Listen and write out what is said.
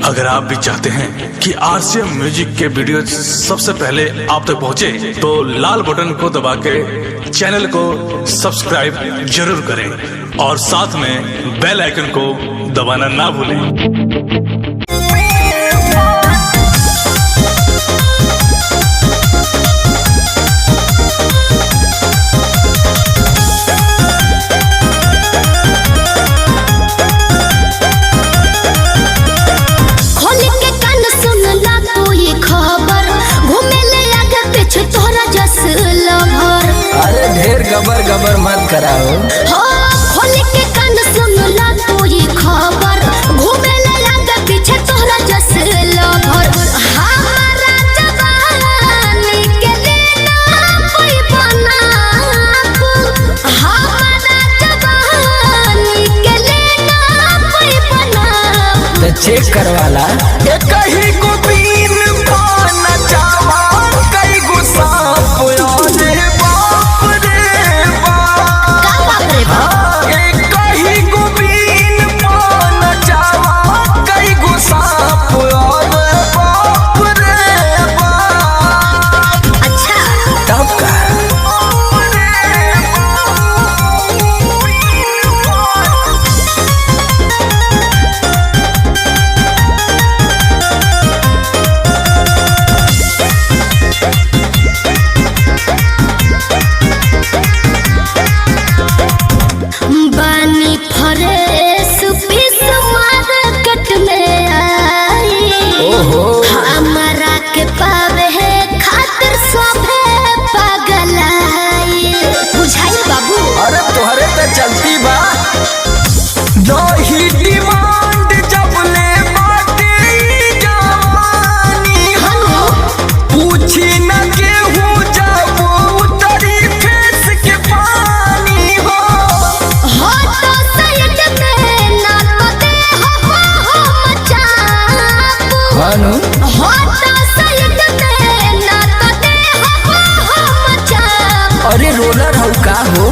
अगर आप भी चाहते हैं कि आरसीएम म्यूजिक के वीडियो सबसे पहले आप तक पहुंचे, तो लाल बटन को दबा के चैनल को सब्सक्राइब जरूर करें और साथ में बेल आइकन को दबाना ना भूलें। गबर गबर मत कराओ खोल के कान सुन ला तू ये खबर, घूमे लगा पीछे तोहरा जस लभर। हमारा जवानी के लेना कोई बनाप, हमारा जवानी के लेना कोई बनाप। तो चेक करवाला कहीं को बीन पाना चावा कई गुस्सा चलती बा जो ही डिमांड जब ले बाटे जवानी हो, पूछी न केहू जब उतरी फेस के पानी हो। तो सैयद में ना तो दे हो मचाप, तो सैयद में ना तो दे हो मचाप। अरे रोलर हो का हो